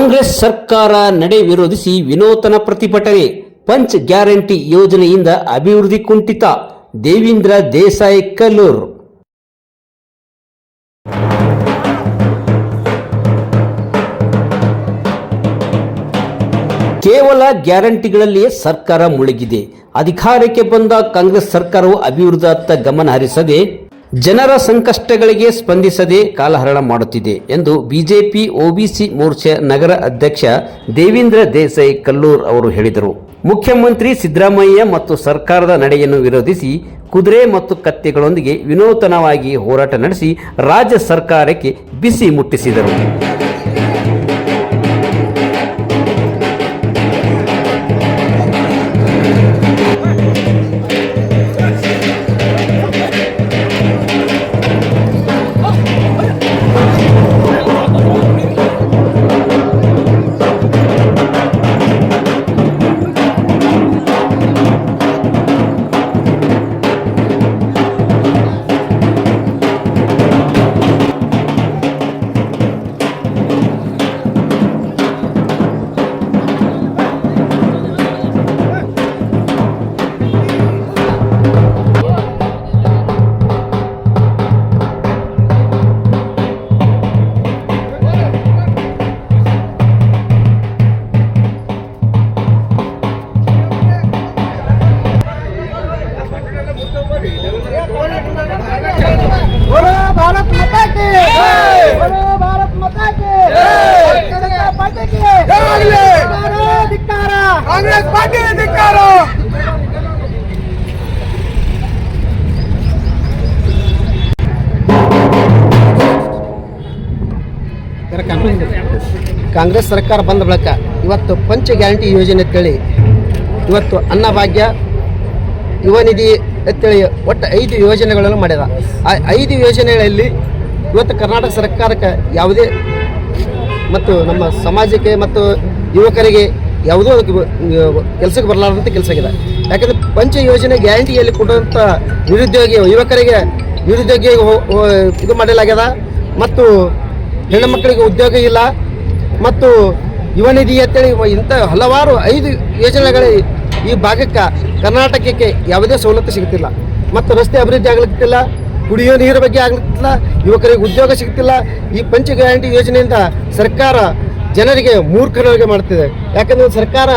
ಕಾಂಗ್ರೆಸ್ ಸರ್ಕಾರ ನಡೆ ವಿರೋಧಿಸಿ ವಿನೂತನ ಪ್ರತಿಭಟನೆ. ಪಂಚ್ ಗ್ಯಾರಂಟಿ ಯೋಜನೆಯಿಂದ ಅಭಿವೃದ್ಧಿ ಕುಂಠಿತ. ದೇವೇಂದ್ರ ದೇಸಾಯಿ ಕಲ್ಲೂರ್. ಕೇವಲ ಗ್ಯಾರಂಟಿಗಳಲ್ಲಿಯೇ ಸರ್ಕಾರ ಮುಳುಗಿದೆ. ಅಧಿಕಾರಕ್ಕೆ ಬಂದ ಕಾಂಗ್ರೆಸ್ ಸರ್ಕಾರವು ಅಭಿವೃದ್ಧಿಯತ್ತ ಗಮನ ಹರಿಸದೆ ಜನರ ಸಂಕಷ್ಟಗಳಿಗೆ ಸ್ಪಂದಿಸದೆ ಕಾಲಹರಣ ಮಾಡುತ್ತಿದೆ ಎಂದು ಬಿಜೆಪಿ ಒಬಿಸಿ ಮೋರ್ಚಾ ನಗರ ಅಧ್ಯಕ್ಷ ದೇವೇಂದ್ರ ದೇಸಾಯಿ ಕಲ್ಲೂರ್ ಅವರು ಹೇಳಿದರು. ಮುಖ್ಯಮಂತ್ರಿ ಸಿದ್ದರಾಮಯ್ಯ ಮತ್ತು ಸರ್ಕಾರದ ನಡೆಯನ್ನು ವಿರೋಧಿಸಿ ಕುದುರೆ ಮತ್ತು ಕತ್ತೆಗಳೊಂದಿಗೆ ವಿನೂತನವಾಗಿ ಹೋರಾಟ ನಡೆಸಿ ರಾಜ್ಯ ಸರ್ಕಾರಕ್ಕೆ ಬಿಸಿ ಮುಟ್ಟಿಸಿದರು. भारत माता की जय, भारत माता की जय, पार्टी की धिक्कार, कांग्रेस पार्टी धिक्कार. ಕಾಂಗ್ರೆಸ್ ಸರ್ಕಾರ ಬಂದ ಬಳಿಕ ಇವತ್ತು ಪಂಚ ಗ್ಯಾರಂಟಿ ಯೋಜನೆ ಅಂತೇಳಿ ಇವತ್ತು ಅನ್ನಭಾಗ್ಯ, ಯುವ ನಿಧಿ ಅಂತೇಳಿ ಒಟ್ಟು 5 ಯೋಜನೆಗಳನ್ನು ಮಾಡಿದ. ಆ 5 ಯೋಜನೆಗಳಲ್ಲಿ ಇವತ್ತು ಕರ್ನಾಟಕ ಸರ್ಕಾರಕ್ಕೆ ಯಾವುದೇ ಮತ್ತು ನಮ್ಮ ಸಮಾಜಕ್ಕೆ ಮತ್ತು ಯುವಕರಿಗೆ ಯಾವುದೋ ಕೆಲಸಕ್ಕೆ ಬರಲಾರಂಥ ಕೆಲಸ ಆಗಿದೆ. ಯಾಕಂದರೆ ಪಂಚ ಯೋಜನೆ ಗ್ಯಾರಂಟಿಯಲ್ಲಿ ಕೊಡುವಂಥ ನಿರುದ್ಯೋಗಿ ಯುವಕರಿಗೆ ನಿರುದ್ಯೋಗಿ ಇದು ಮಾಡಲಾಗ್ಯದ. ಮತ್ತು ಹೆಣ್ಣು ಮಕ್ಕಳಿಗೆ ಉದ್ಯೋಗ ಇಲ್ಲ. ಮತ್ತು ಯುವ ನಿಧಿ ಅಂತೇಳಿ ಇಂಥ ಹಲವಾರು 5 ಯೋಜನೆಗಳು ಈ ಭಾಗಕ್ಕೆ ಕರ್ನಾಟಕಕ್ಕೆ ಯಾವುದೇ ಸವಲತ್ತು ಸಿಗುತ್ತಿಲ್ಲ. ಮತ್ತು ರಸ್ತೆ ಅಭಿವೃದ್ಧಿ ಆಗಲಿಕ್ಕಿಲ್ಲ, ಕುಡಿಯೋ ನೀರು ಬಗ್ಗೆ ಆಗಲಿಕ್ಕಿಲ್ಲ, ಯುವಕರಿಗೆ ಉದ್ಯೋಗ ಸಿಗುತ್ತಿಲ್ಲ. ಈ ಪಂಚ ಗ್ಯಾರಂಟಿ ಯೋಜನೆಯಿಂದ ಸರ್ಕಾರ ಜನರಿಗೆ ಮೂರ್ಖರಿಗೆ ಮಾಡ್ತಿದೆ. ಯಾಕಂದರೆ ಸರ್ಕಾರ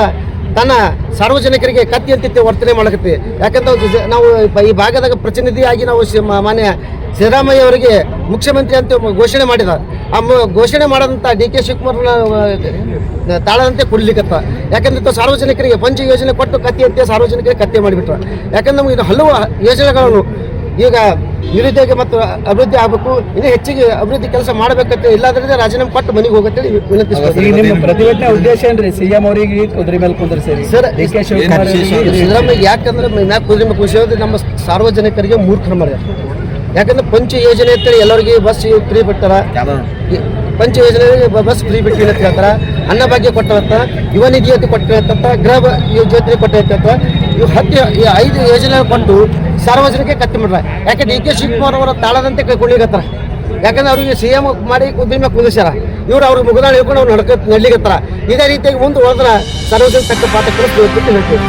ತನ್ನ ಸಾರ್ವಜನಿಕರಿಗೆ ಕತ್ತಿಯಂತೆ ವರ್ತನೆ ಮಾಡಕತ್ತೆ. ಯಾಕಂದ್ರೆ ನಾವು ಈ ಭಾಗದಾಗ ಪ್ರತಿನಿಧಿಯಾಗಿ ನಾವು ಮಾನ್ಯ ಸಿದ್ದರಾಮಯ್ಯ ಅವರಿಗೆ ಮುಖ್ಯಮಂತ್ರಿ ಅಂತ ಘೋಷಣೆ ಮಾಡಿದ. ಆ ಘೋಷಣೆ ಮಾಡದಂಥ DK ಶಿವಕುಮಾರ್ನ ತಾಳದಂತೆ ಕುಡಿಲಿಕ್ಕತ್ತ. ಯಾಕಂದ್ರೆ ಸಾರ್ವಜನಿಕರಿಗೆ ಪಂಚ ಯೋಜನೆ ಕೊಟ್ಟು ಕತ್ತಿಯಂತೆ ಸಾರ್ವಜನಿಕರಿಗೆ ಕತ್ತೆ ಮಾಡಿಬಿಟ್ರು. ಯಾಕಂದ್ರೆ ನಮ್ಗೆ ಇದು ಹಲವು ಯೋಜನೆಗಳನ್ನು ಈಗ ನಿರುದ್ಯೋಗ ಮತ್ತು ಅಭಿವೃದ್ಧಿ ಆಗಬೇಕು, ಇನ್ನೂ ಹೆಚ್ಚಿಗೆ ಅಭಿವೃದ್ಧಿ ಕೆಲಸ ಮಾಡಬೇಕಂತ. ಇಲ್ಲಾಂದ್ರೆ ರಾಜೀನಾಮೆ ಕೊಟ್ಟು ಮನೆಗೆ ಹೋಗುತ್ತೆ ವಿನಂತಿಸ್ತೀವಿ. ನಿಮ್ಮ ಪ್ರತಿಭಟನೆ ಉದ್ದೇಶ ಏನ್ರಿ? ಸಿಎಂ ಅವರಿಗೆ ಕುದುರೆ ಮೇಲೆ ಕುಂದರ್ಸೇರಿ ಸರ್. ಸಿದ್ದರಾಮಯ್ಯ ಯಾಕಂದ್ರೆ ಮ್ಯಾಕ್ ಕುದುರೆ ಮೇಲೆ ಕುಸಿಯೋದು ನಮ್ಮ ಸಾರ್ವಜನಿಕರಿಗೆ ಮೂರ್ಖರು ಮಾಡ್ಯಾರ. ಯಾಕಂದ್ರೆ ಪಂಚ ಯೋಜನೆ ಅಂತೇಳಿ ಎಲ್ಲರಿಗೆ ಬಸ್ ಫ್ರೀ ಬಿಡ್ತಾರ. ಪಂಚ ಯೋಜನೆ ಬಸ್ ಫ್ರೀ ಬಿಟ್ಟು ಅಂತ ಹೇಳ್ತಾರ. ಅನ್ನಭಾಗ್ಯ ಕೊಟ್ಟಿರತ್ತ, ಯುವ ನಿಧಿ ಅಂತ ಕೊಟ್ಟಿರತ್ತ, ಗೃಹ ಯೋಜನೆ ಕೊಟ್ಟಿರತ್ತ. ಇವು 5 ಯೋಜನೆ ಕೊಟ್ಟು ಸಾರ್ವಜನಿಕ ಕತ್ತಿ ಮಾಡ್ರ. ಯಾಕೆ DK ಶಿವಕುಮಾರ್ ಅವರ ತಾಳದಂತೆ ಕೊಂಡಿಗತ್ತಾರ. ಯಾಕಂದ್ರೆ ಅವ್ರಿಗೆ CM ಮಾಡಿ ಕುದುರೆ ಮೇಲೆ ಕುದಿಸ್ಯಾರ. ಇವ್ರು ಅವ್ರಿಗೆ ಮುಗದಾಳ ಹೇಳ್ಕೊಂಡು ಅವ್ರು ನಡ್ಲಿಗತ್ತಾರ. ಇದೇ ರೀತಿಯಾಗಿ ಮುಂದೆ ಹೋದ್ರೆ ಸಾರ್ವಜನಿಕ ಪಾಠ ಕಲಿಸ್ಬೇಕು ಅಂತ ಹೇಳ್ತೀವಿ.